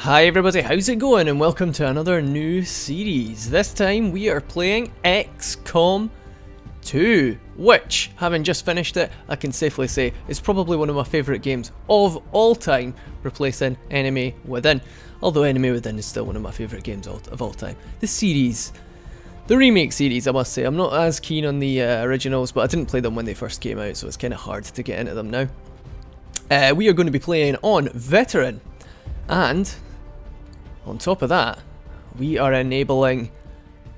Hi everybody, how's it going? And welcome to another new series. This time we are playing XCOM 2, which, having just finished it, I can safely say is probably one of my favourite games of all time, replacing Enemy Within. Although Enemy Within is still one of my favourite games of all time. The series, the remake series, I must say, I'm not as keen on the originals, but I didn't play them when they first came out, so it's kind of hard to get into them now. We are going to be playing on Veteran. And on top of that, we are enabling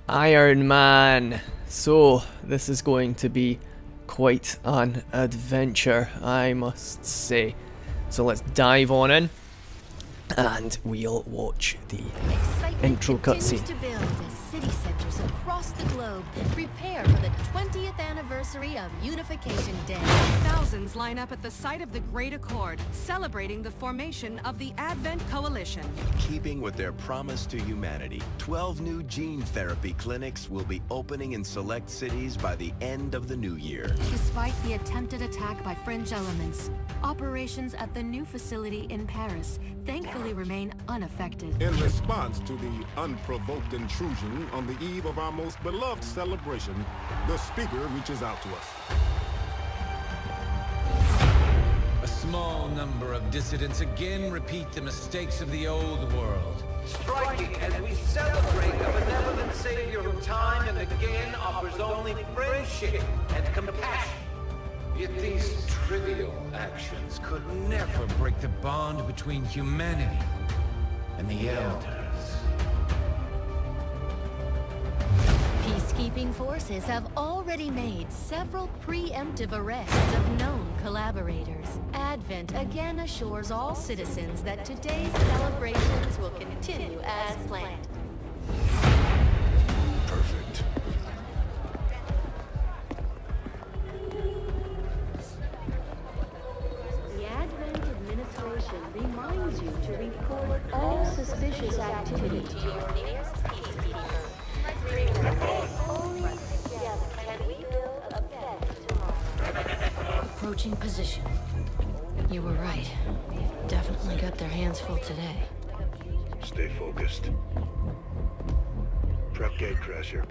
Ironman. So this is going to be quite an adventure, I must say. So let's dive on in and we'll watch the intro cutscene. City centers across the globe prepare for the 20th anniversary of Unification Day. Thousands line up at the site of the Great Accord, celebrating the formation of the Advent Coalition. Keeping with their promise to humanity, 12 new gene therapy clinics will be opening in select cities by the end of the new year. Despite the attempted attack by fringe elements, operations at the new facility in Paris thankfully remain unaffected. In response to the unprovoked intrusion on the eve of our most beloved celebration, the speaker reaches out to us. A small number of dissidents again repeat the mistakes of the old world. Striking as we celebrate a benevolent savior who time and again offers only friendship and compassion. Yet these trivial actions could never break the bond between humanity and the Elders. Peacekeeping forces have already made several preemptive arrests of known collaborators. Advent again assures all citizens that today's celebrations will continue as planned. Perfect. The Advent administration reminds you to report all suspicious activity to your nearest peacekeeper. Only together can we build a better tomorrow. Approaching position. You were right. They've definitely got their hands full today. Stay focused. Prep Gatecrasher.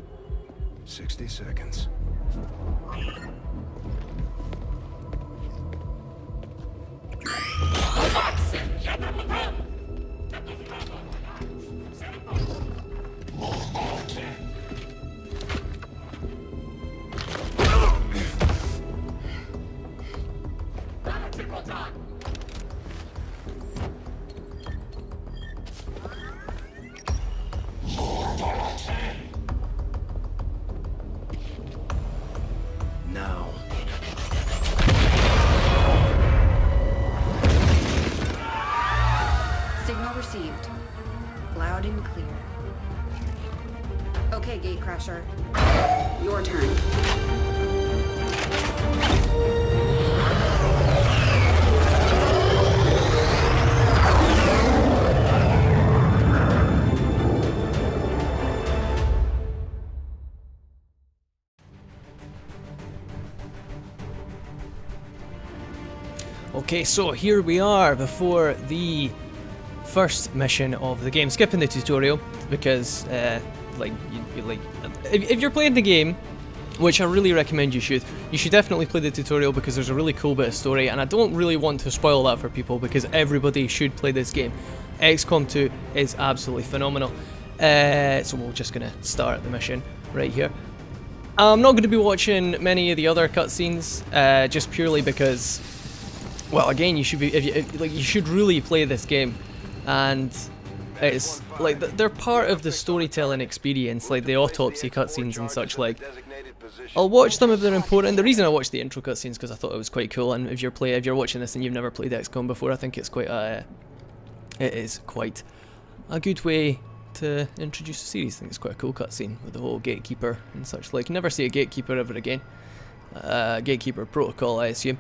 60 seconds. Now. Signal received. Loud and clear. Okay, Gatecrasher. Your turn. Okay, so here we are before the first mission of the game. Skipping the tutorial because, if you're playing the game, which I really recommend you should definitely play the tutorial because there's a really cool bit of story, and I don't really want to spoil that for people because everybody should play this game. XCOM 2 is absolutely phenomenal. So we're just gonna start the mission right here. I'm not going to be watching many of the other cutscenes, just purely because, well, again, you should be you should really play this game, and it's like they're part of the storytelling experience, like the autopsy cutscenes and such. Like, I'll watch them if they're important. The reason I watched the intro cutscenes because I thought it was quite cool, and if you're watching this and you've never played XCOM before, I think it's quite it is quite a good way to introduce the series. I think it's quite a cool cutscene with the whole gatekeeper and such. Like, never see a gatekeeper ever again. Gatekeeper protocol, I assume.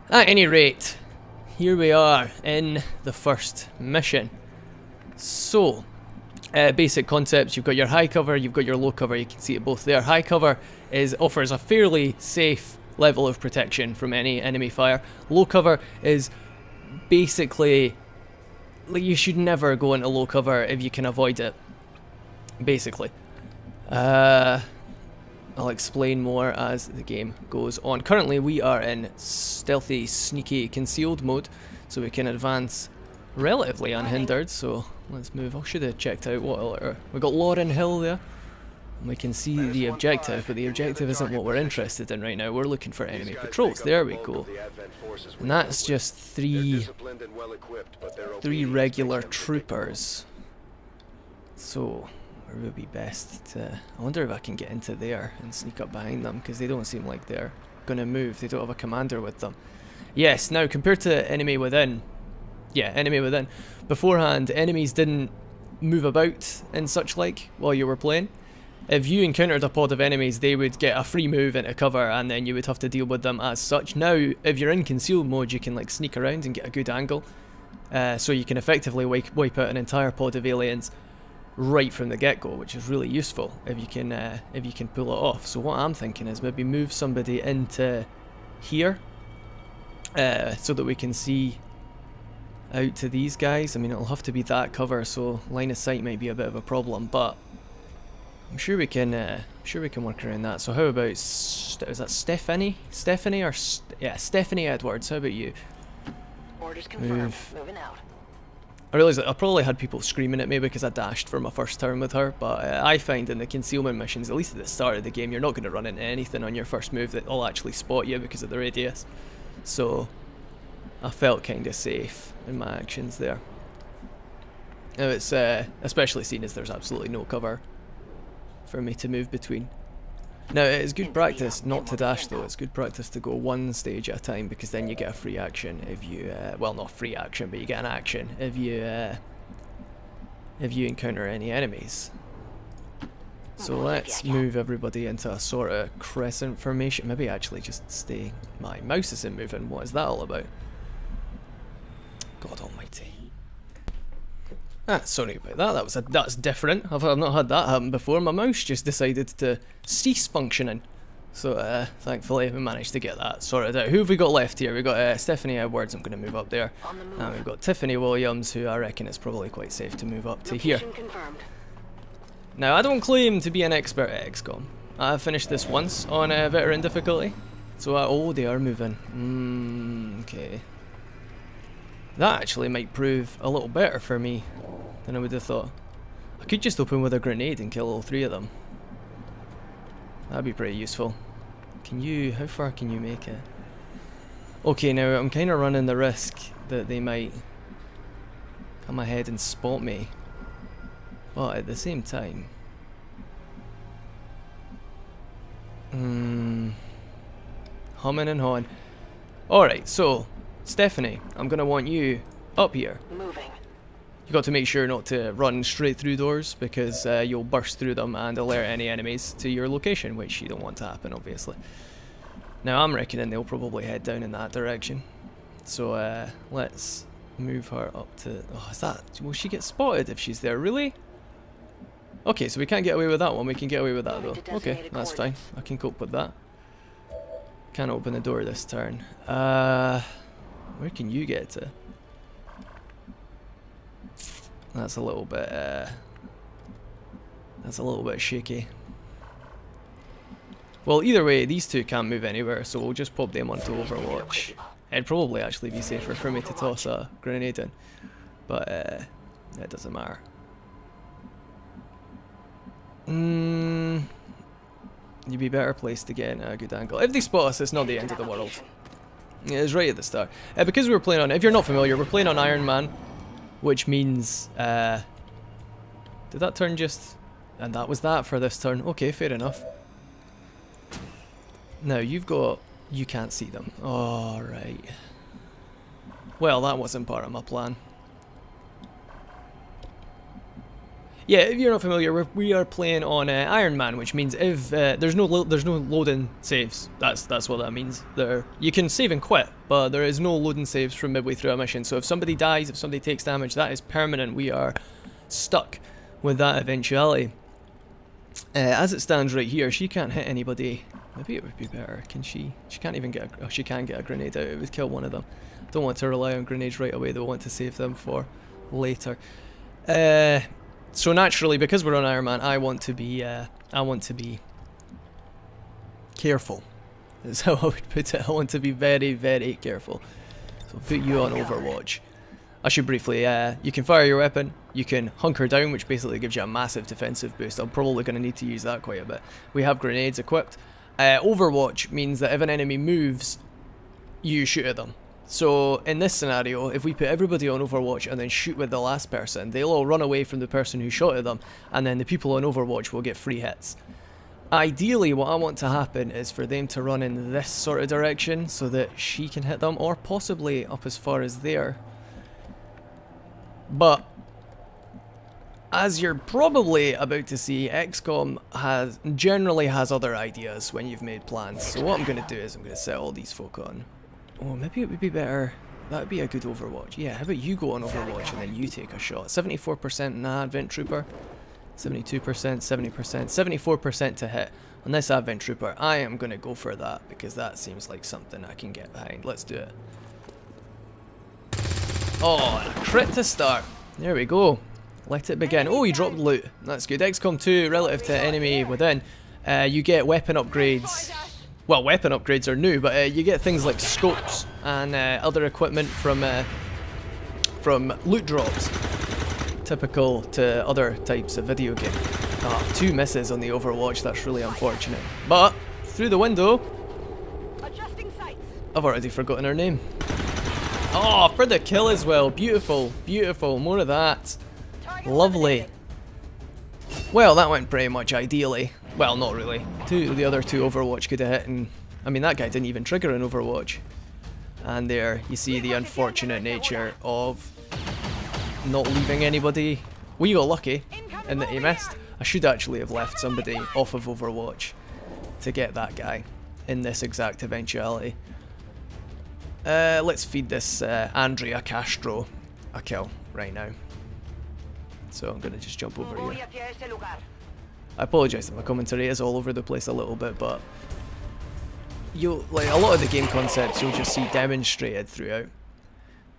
At any rate, here we are in the first mission. So, basic concepts: you've got your high cover, you've got your low cover. You can see it both there. High cover offers a fairly safe level of protection from any enemy fire. Low cover is basically like, you should never go into low cover if you can avoid it, basically. I'll explain more as the game goes on. Currently we are in stealthy, sneaky, concealed mode, so we can advance relatively unhindered. So let's move. I should have checked out what we got. Lauren Hill there. We can see the objective, but the objective isn't what we're interested in right now. We're looking for enemy patrols. There we go. And that's just three regular troopers. So where would be best to... I wonder if I can get into there and sneak up behind them, because they don't seem like they're going to move. They don't have a commander with them. Yes, now compared to Enemy Within... Yeah, Enemy Within. Beforehand, enemies didn't move about and such like while you were playing. If you encountered a pod of enemies, they would get a free move into cover, and then you would have to deal with them as such. Now, if you're in concealed mode, you can like sneak around and get a good angle. So you can effectively wipe out an entire pod of aliens right from the get-go, which is really useful if you can pull it off. So what I'm thinking is maybe move somebody into here, so that we can see out to these guys. I mean, it'll have to be that cover, so line of sight might be a bit of a problem, but I'm sure we can work around that. So how about is that Stephanie? Stephanie or yeah, Stephanie Edwards. How about you? Orders confirmed. Moving out. I realise that I probably had people screaming at me because I dashed for my first turn with her, but I find in the concealment missions, at least at the start of the game, you're not going to run into anything on your first move that will actually spot you because of the radius. So I felt kind of safe in my actions there. Now it's especially seen as there's absolutely no cover for me to move between. Now it is good practice not to dash though. It's good practice to go one stage at a time, because then you get a free action if you well, not free action, but you get an action if you encounter any enemies. So let's move everybody into a sort of crescent formation. Maybe actually just stay. My mouse isn't moving. What is that all about? God almighty. Ah, sorry about that. That's different. I've not had that happen before. My mouse just decided to cease functioning. So thankfully we managed to get that sorted out. Who have we got left here? We've got Stephanie Edwards. I'm going to move up there. And we've got Tiffany Williams, who I reckon it's probably quite safe to move up to here. Now, I don't claim to be an expert at XCOM. I've finished this once on veteran difficulty. So oh, they are moving. Okay. That actually might prove a little better for me than I would have thought. I could just open with a grenade and kill all three of them. That'd be pretty useful. Can you... how far can you make it? Okay, now I'm kind of running the risk that they might come ahead and spot me. But at the same time... humming and hawing. Alright, so... Stephanie, I'm going to want you up here. Moving. You got to make sure not to run straight through doors, because you'll burst through them and alert any enemies to your location, which you don't want to happen, obviously. Now, I'm reckoning they'll probably head down in that direction. So, let's move her up to... oh, is that... will she get spotted if she's there? Really? Okay, so we can't get away with that one. We can get away with that, though. Okay, that's fine. I can cope with that. Can't open the door this turn. Where can you get to? That's a little bit shaky. Well, either way, these two can't move anywhere, so we'll just pop them onto Overwatch. It'd probably actually be safer for me to toss a grenade in, but it doesn't matter. You'd be better placed to get in a good angle. If they spot us, it's not the end of the world. Yeah, it's right at the start. Because we were playing on, if you're not familiar, we're playing on Ironman, which means, did that turn just, and that was that for this turn. Okay, fair enough. Now, you've got, you can't see them. Alright. Well, that wasn't part of my plan. Yeah, if you're not familiar, we are playing on Ironman, which means if there's no loading saves. That's what that means. You can save and quit, but there is no loading saves from midway through a mission. So if somebody dies, if somebody takes damage, that is permanent. We are stuck with that eventuality. As it stands right here, she can't hit anybody. Maybe it would be better. Can she? She can't even get. She can get a grenade out. It would kill one of them. Don't want to rely on grenades right away. Though. I want to save them for later. So naturally, because we're on Ironman, I want to be careful. That's how I would put it. I want to be very, very careful. So I'll put you on Overwatch. I should briefly, you can fire your weapon, you can hunker down, which basically gives you a massive defensive boost. I'm probably going to need to use that quite a bit. We have grenades equipped. Overwatch means that if an enemy moves, you shoot at them. So in this scenario, if we put everybody on Overwatch and then shoot with the last person, they'll all run away from the person who shot at them, and then the people on Overwatch will get free hits. Ideally, what I want to happen is for them to run in this sort of direction so that she can hit them, or possibly up as far as there. But as you're probably about to see, XCOM generally has other ideas when you've made plans. So what I'm going to do is I'm going to set all these folk on. Oh, maybe it would be better. That would be a good Overwatch. Yeah, how about you go on Overwatch and then you take a shot. 74% in the Advent Trooper. 72%, 70%, 74% to hit. On this Advent Trooper, I am going to go for that because that seems like something I can get behind. Let's do it. Oh, and a crit to start. There we go. Let it begin. Oh, you dropped loot. That's good. XCOM 2, relative to enemy within, you get weapon upgrades. Well, weapon upgrades are new, but you get things like scopes and other equipment from loot drops. Typical to other types of video game. Ah, 2 misses on the Overwatch. That's really unfortunate. But through the window, I've already forgotten her name. Oh, for the kill as well. Beautiful, beautiful. More of that. Lovely. Well, that went pretty much ideally. Well, not really. The other 2 Overwatch could have hit, and I mean that guy didn't even trigger an Overwatch. And there you see the unfortunate nature of not leaving anybody. We got lucky in that he missed. I should actually have left somebody off of Overwatch to get that guy in this exact eventuality. Let's feed this Andrea Castro a kill right now. So I'm gonna just jump over here. I apologise that my commentary is all over the place a little bit, but like a lot of the game concepts you'll just see demonstrated throughout.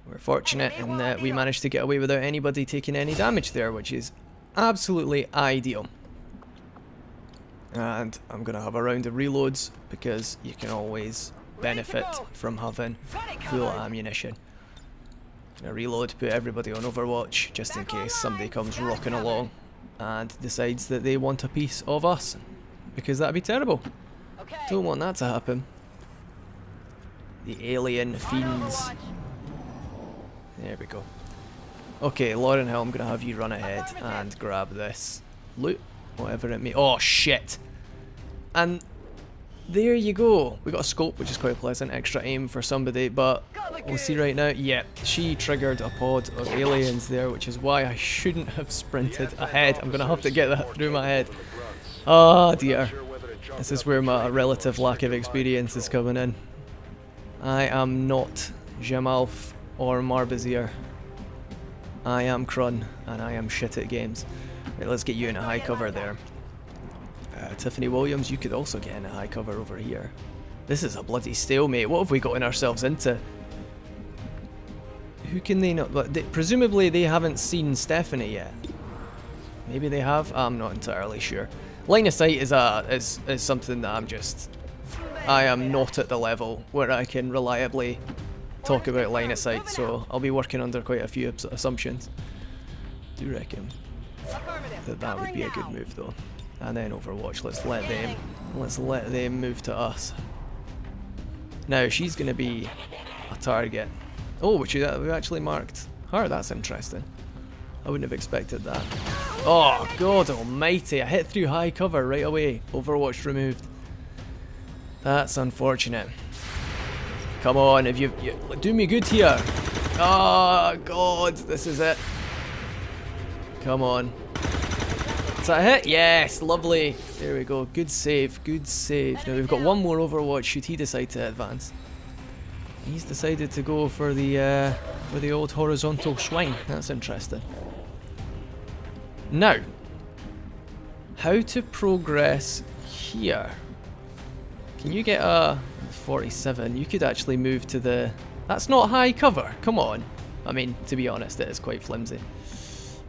We're fortunate in that we managed to get away without anybody taking any damage there, which is absolutely ideal. And I'm gonna have a round of reloads because you can always benefit from having full ammunition. Gonna reload, put everybody on Overwatch just in case somebody comes rocking along and decides that they want a piece of us, because that'd be terrible. Don't want that to happen. The alien fiends. There we go. Okay, Lauren Hill, I'm gonna have you run ahead and grab this loot, whatever it may. Oh shit! And there you go. We got a scope, which is quite pleasant. Extra aim for somebody, but we'll see right now. Yep, she triggered a pod of aliens there, which is why I shouldn't have sprinted ahead. I'm gonna have to get that through my head. Oh dear. This is where my relative lack of experience is coming in. I am not Jamalf or Marbazir. I am Krun, and I am shit at games. Right, let's get you in a high cover there. Tiffany Williams, you could also get in a high cover over here. This is a bloody stalemate. What have we gotten ourselves into? Who can they not... But presumably they haven't seen Stephanie yet. Maybe they have? I'm not entirely sure. Line of sight is something that I am not at the level where I can reliably talk about line of sight, so I'll be working under quite a few assumptions. Do reckon that would be a good move though. And then Overwatch, let's let them move to us. Now she's gonna be a target. Oh, which we actually marked her. That's interesting. I wouldn't have expected that. Oh god almighty, I hit through high cover right away. Overwatch removed. That's unfortunate. Come on, if you do me good here. Oh god, this is it. Come on. Is that a hit? Yes, lovely. There we go. Good save, good save. Now we've got one more Overwatch should he decide to advance. He's decided to go for the old horizontal swing. That's interesting. Now, how to progress here? Can you get a 47? You could actually move to the... That's not high cover. Come on. I mean, to be honest, it is quite flimsy.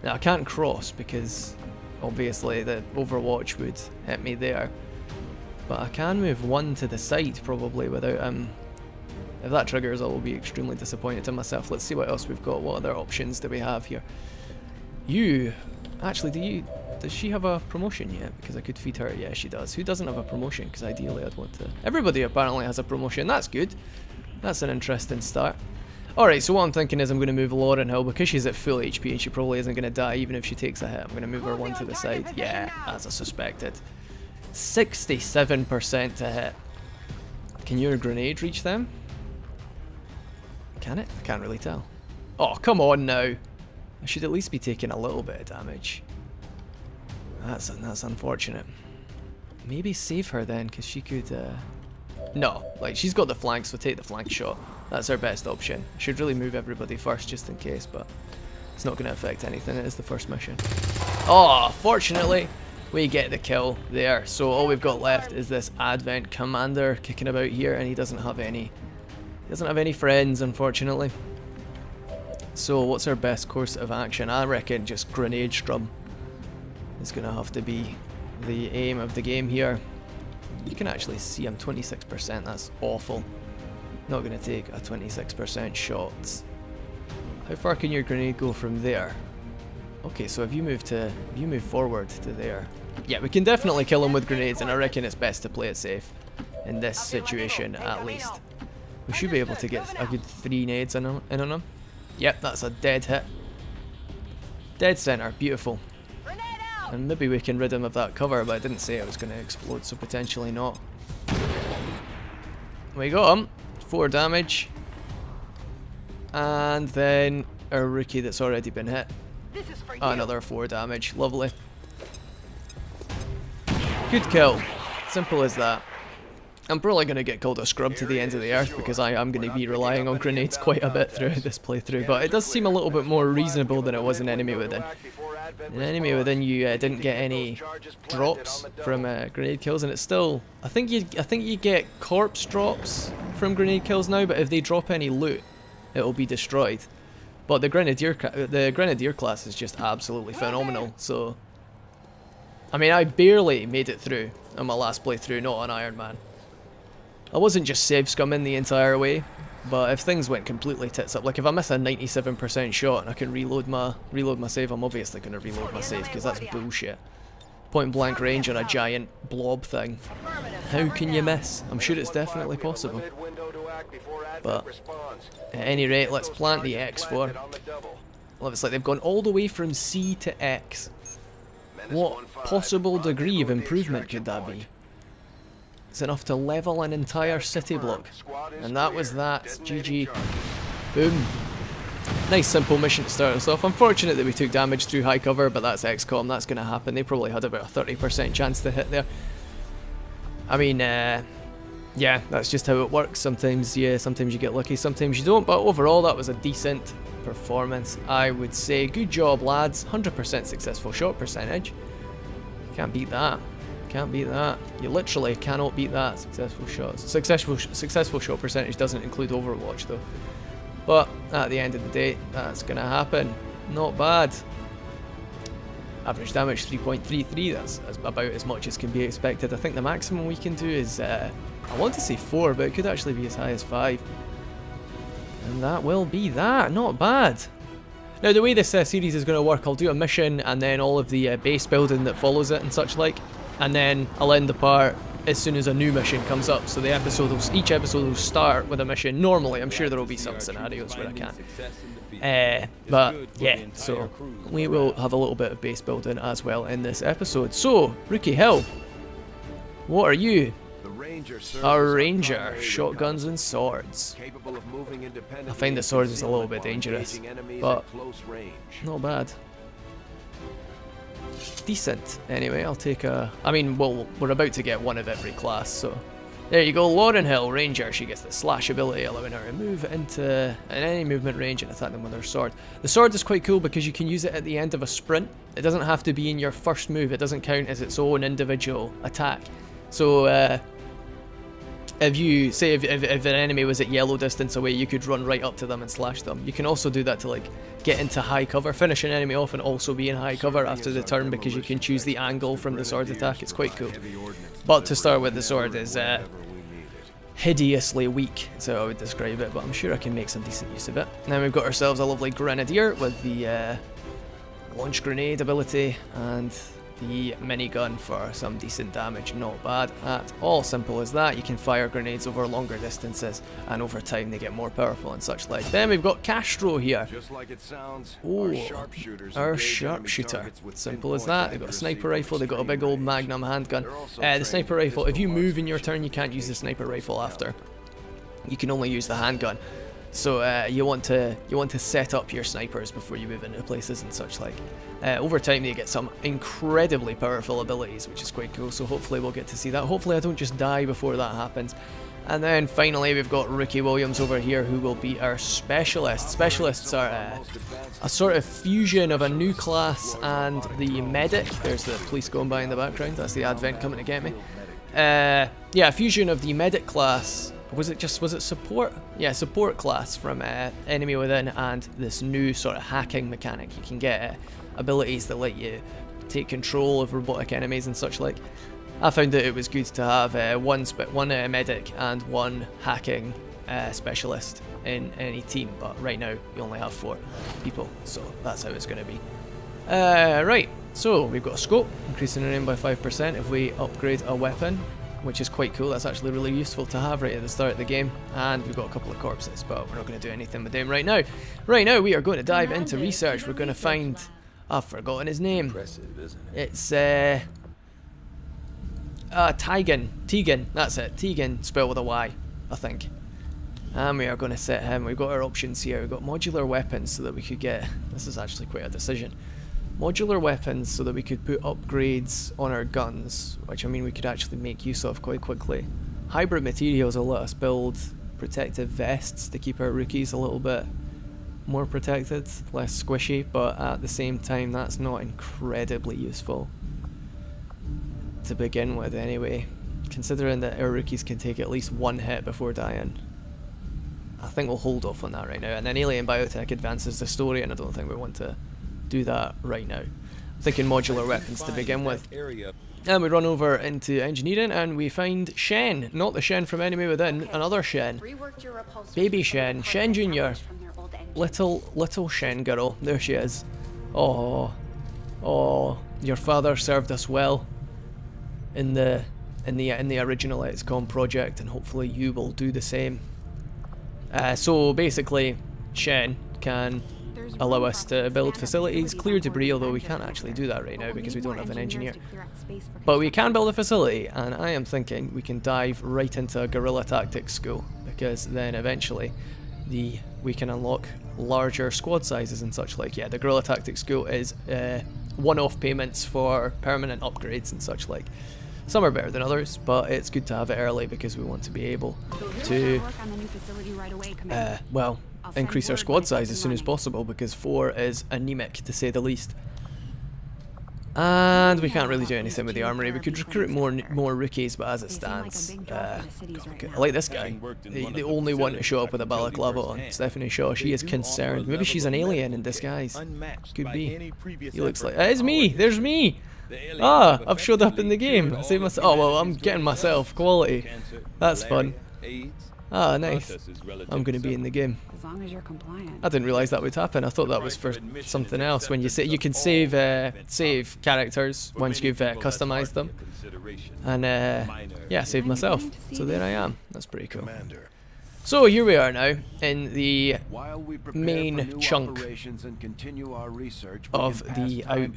Now, I can't cross because obviously the Overwatch would hit me there. But I can move one to the side probably without if that triggers, I will be extremely disappointed in myself. Let's see what else we've got. What other options do we have here? You, actually, does she have a promotion yet? Because I could feed her. Yeah, she does. Who doesn't have a promotion? Because ideally I'd want to. Everybody apparently has a promotion. That's good. That's an interesting start. Alright, so what I'm thinking is I'm going to move Lauren Hill because she's at full HP and she probably isn't going to die even if she takes a hit. I'm going to move her one to the side. Yeah, as I suspected. 67% to hit. Can your grenade reach them? Can it? I can't really tell. Oh, come on now. I should at least be taking a little bit of damage. That's unfortunate. Maybe save her then, because she could... No, like, she's got the flank, so take the flank shot. That's our best option. I should really move everybody first, just in case, but it's not going to affect anything. It is the first mission. Oh, fortunately, we get the kill there. So all we've got left is this Advent Commander kicking about here, and he doesn't have any friends, unfortunately. So what's our best course of action? I reckon just grenade strum is going to have to be the aim of the game here. You can actually see I'm 26%, that's awful. Not going to take a 26% shot. How far can your grenade go from there? Okay, so if you move forward to there. Yeah, we can definitely kill him with grenades, and I reckon it's best to play it safe in this situation at least. We should be able to get a good 3 nades in on him. Yep, that's a dead hit. Dead center, beautiful. And maybe we can rid him of that cover, but I didn't say it was going to explode, so potentially not. We got him. 4 damage. And then our rookie that's already been hit. Another 4 damage. Lovely. Good kill. Simple as that. I'm probably going to get called a scrub to the ends of the earth because I am going to be relying on grenades quite a bit throughout this playthrough, but it does seem a little bit more reasonable than it was in Enemy Within. In Enemy Within you didn't get any drops from grenade kills, and it's still... I think you get corpse drops from grenade kills now, but if they drop any loot, it will be destroyed. But the Grenadier class is just absolutely phenomenal, so... I mean, I barely made it through on my last playthrough, not on Ironman. I wasn't just save scumming the entire way, but if things went completely tits up, like if I miss a 97% shot and I can reload my save, I'm obviously going to reload my save because that's bullshit. Point blank range on a giant blob thing. How can you miss? I'm sure it's definitely possible. But at any rate, let's plant the X4. Well, it's like they've gone all the way from C to X. What possible degree of improvement could that be? It's enough to level an entire city block. And that was that. GG. Boom. Nice simple mission to start us off. Unfortunate that we took damage through high cover, but that's XCOM. That's going to happen. They probably had about a 30% chance to hit there. I mean, yeah, that's just how it works. Sometimes, yeah, sometimes you get lucky, sometimes you don't. But overall, that was a decent performance, I would say. Good job, lads. 100% successful shot percentage. Can't beat that. Can't beat that. You literally cannot beat that. Successful shots. Successful shot percentage doesn't include Overwatch though. But at the end of the day, that's gonna happen. Not bad. Average damage 3.33. That's about as much as can be expected. I think the maximum we can do is I want to say 4, but it could actually be as high as 5. And that will be that. Not bad. Now the way this series is going to work, I'll do a mission and then all of the base building that follows it and such like. And then I'll end the part as soon as a new mission comes up. So the each episode will start with a mission. Normally, I'm sure there will be some scenarios where I can't. But yeah, so we will have a little bit of base building as well in this episode. So, Rookie Hill, what are you? A ranger, shotguns and swords. I find the sword is a little bit dangerous, but not bad. Decent. Anyway, I'll take a... I mean, well, we're about to get one of every class, so... There you go, Lauren Hill, Ranger. She gets the slash ability, allowing her to move into any movement range and attack them with her sword. The sword is quite cool because you can use it at the end of a sprint. It doesn't have to be in your first move. It doesn't count as its own individual attack. So, if you say if an enemy was at yellow distance away, you could run right up to them and slash them. You can also do that to like get into high cover, finish an enemy off and also be in high cover after the turn, because you can choose the angle from the sword attack. It's quite cool. But to start with, the sword is hideously weak, so I would describe it, but I'm sure I can make some decent use of it. Now we've got ourselves a lovely grenadier with the launch grenade ability and the minigun for some decent damage. Not bad at all. Simple as that. You can fire grenades over longer distances, and over time they get more powerful and such like. Then we've got Castro here. Just like it sounds, our sharpshooter. Simple as that. They've got a sniper rifle, they've got a big old magnum handgun. The sniper rifle, if you move in your turn, you can't use the sniper rifle after. You can only use the handgun. So you want to set up your snipers before you move into places and such like. Over time they get some incredibly powerful abilities, which is quite cool, so hopefully we'll get to see that. Hopefully I don't just die before that happens. And then finally we've got Rookie Williams over here, who will be our specialist. Specialists are a sort of fusion of a new class and the medic. There's the police going by in the background, that's the Advent coming to get me. Yeah, a fusion of the medic class. Was it support? Yeah, support class from Enemy Within, and this new sort of hacking mechanic. You can get abilities that let you take control of robotic enemies and such like. I found that it was good to have one medic and one hacking specialist in any team, but right now you only have 4 people, so that's how it's going to be. Right, so we've got a scope, increasing our aim by 5% if we upgrade a weapon, which is quite cool. That's actually really useful to have right at the start of the game. And we've got a couple of corpses, but we're not going to do anything with them right now. Right now we are going to dive into research. We're going to find... I've forgotten his name. It's Tegan, that's it. Tegan, spelled with a Y, I think. And we are going to set him. We've got our options here. We've got modular weapons so that we could get... This is actually quite a decision. Modular weapons so that we could put upgrades on our guns, which I mean we could actually make use of quite quickly. Hybrid materials will let us build protective vests to keep our rookies a little bit more protected, less squishy, but at the same time that's not incredibly useful to begin with anyway, considering that our rookies can take at least 1 hit before dying. I think we'll hold off on that right now, and then Alien Biotech advances the story, and I don't think we want to do that right now. I'm thinking modular weapons to begin with. And we run over into engineering and we find Shen, not the Shen from Enemy Within, another Shen. Baby Shen, Shen Jr. Little Shen girl, there she is. Oh, your father served us well in the original XCOM project, and hopefully you will do the same. So basically, Shen can allow us to build facilities, clear debris, although we can't actually do that right now because we don't have an engineer. But we can build a facility, and I am thinking we can dive right into a guerrilla tactics school, because then eventually we can unlock larger squad sizes and such like. Yeah, the guerrilla tactics school is one-off payments for permanent upgrades and such like. Some are better than others, but it's good to have it early because we want to be able to well, increase our squad size as soon as possible, because 4 is anemic to say the least. And we can't really do anything with the armory. We could recruit more rookies, but as it stands, I like this guy. The only one to show up with a balaclava on, Stephanie Shaw. She is concerned. Maybe she's an alien in disguise. Could be. He looks like... It's me! There's me! Ah, I've showed up in the game. I saved myself. Oh well, I'm getting myself. Quality. That's fun. Ah, nice. I'm going to be in the game. As long as you're compliant. I didn't realise that would happen. I thought that was for something else. When you say you can save characters once you've customised them, and yeah, saved myself. So there I am. That's pretty cool. So here we are now in the main chunk of the out of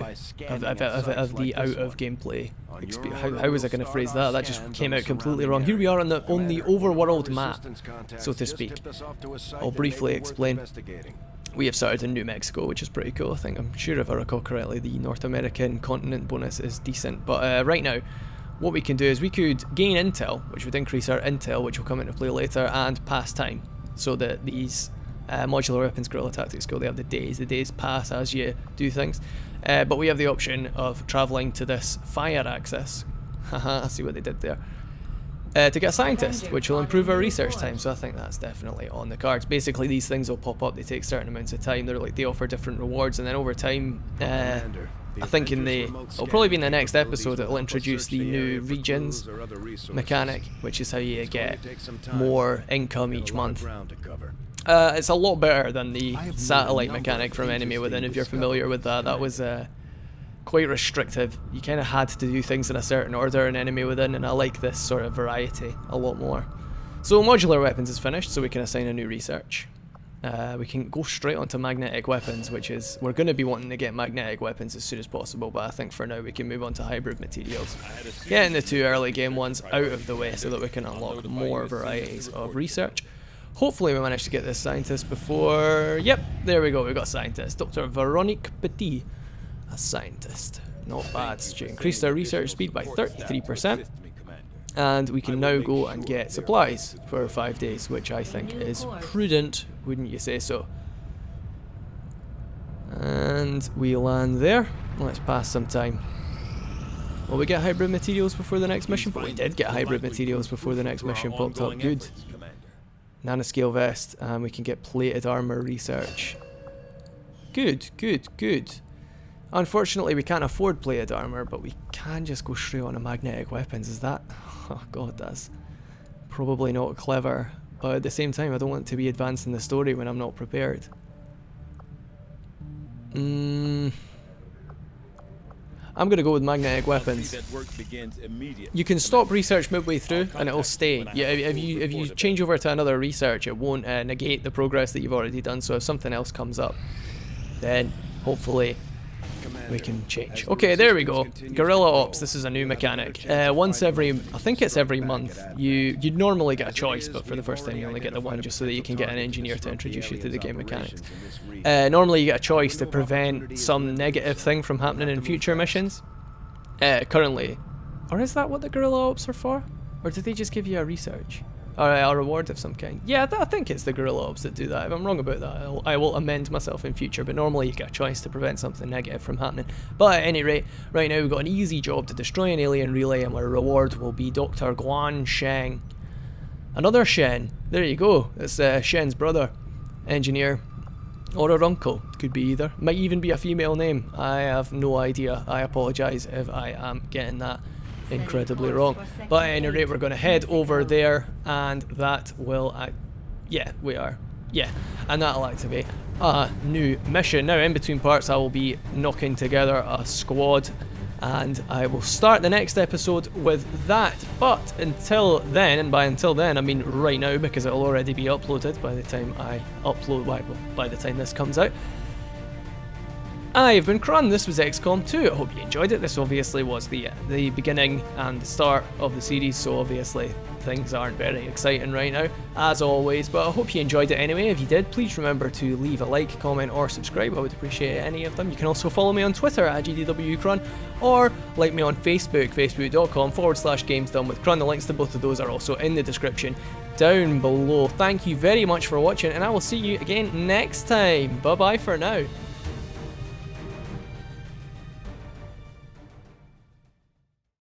gameplay. How was I going to phrase that? That just came out completely wrong. Here we are on the overworld map, so to speak. I'll briefly explain. We have started in New Mexico, which is pretty cool. I'm sure if I recall correctly, the North American continent bonus is decent. But right now, what we can do is we could gain intel, which would increase our intel, which will come into play later, and pass time. So that these modular weapons guerrilla tactics go, they have the days pass as you do things. But we have the option of travelling to this fire axis. Haha, I see what they did there. to get a scientist, which will improve our research time. So I think that's definitely on the cards. Basically, these things will pop up. They take certain amounts of time. They offer different rewards, and then over time, I think it'll probably be in the next episode, it'll introduce the new regions mechanic, which is how you get more income each month. It's a lot better than the satellite mechanic from Enemy Within, if you're familiar with that. That was quite restrictive. You kind of had to do things in a certain order in Enemy Within, and I like this sort of variety a lot more. So modular weapons is finished, so we can assign a new research. We can go straight onto magnetic weapons, which is, we're going to be wanting to get magnetic weapons as soon as possible, but I think for now we can move on to hybrid materials. Getting the 2 early game ones out of the way so that we can unlock more varieties of research. Hopefully we manage to get this scientist before... Yep, there we go, we got scientist. Dr. Veronique Petit, a scientist. Not bad. She increased our research speed by 33%. And we can now go and get supplies for 5 days, which I think is prudent, wouldn't you say so? And we land there. Let's pass some time. Will we get hybrid materials before the next mission? But we did get hybrid materials before the next mission popped up. Good. Nanoscale vest, and we can get plated armor research. Good, good, good. Unfortunately, we can't afford plated armor, but we can just go straight on to magnetic weapons. Is that... Oh god, that's probably not clever. But at the same time, I don't want to be advancing the story when I'm not prepared. I'm going to go with magnetic weapons. You can stop research midway through and it'll stay. Yeah, if you change over to another research, it won't negate the progress that you've already done. So if something else comes up, then hopefully we can change. Okay, there we go. Guerrilla Ops, this is a new mechanic. Once every, I think it's every month, you'd normally get a choice, but for the first time you only get the one just so that you can get an engineer to introduce you to the game mechanics. Normally you get a choice to prevent some negative thing from happening in future missions. Currently. Or is that what the Guerrilla Ops are for? Or did they just give you a research? Or a reward of some kind? Yeah, I think it's the Guerrilla Ops that do that. If I'm wrong about that, I will amend myself in future, but normally you get a choice to prevent something negative from happening. But at any rate, right now we've got an easy job to destroy an alien relay, and our reward will be Dr. Guan Sheng. Another Shen. There you go. It's Shen's brother. Engineer. Or her uncle. Could be either. Might even be a female name. I have no idea. I apologise if I am getting that incredibly wrong. But at any rate, we're going to head over there, and that will... yeah, we are. Yeah, and that'll activate a new mission. Now, in between parts, I will be knocking together a squad, and I will start the next episode with that. But until then, and by until then, I mean right now, because it'll already be uploaded by the time I upload, well, by the time this comes out. I've been Krun, this was XCOM 2, I hope you enjoyed it. This obviously was the beginning and the start of the series, so obviously things aren't very exciting right now, as always, but I hope you enjoyed it anyway. If you did, please remember to leave a like, comment or subscribe, I would appreciate any of them. You can also follow me on Twitter at GDWKrun, or like me on Facebook, facebook.com/GamesDoneWithKrun. The links to both of those are also in the description down below. Thank you very much for watching, and I will see you again next time. Bye bye for now.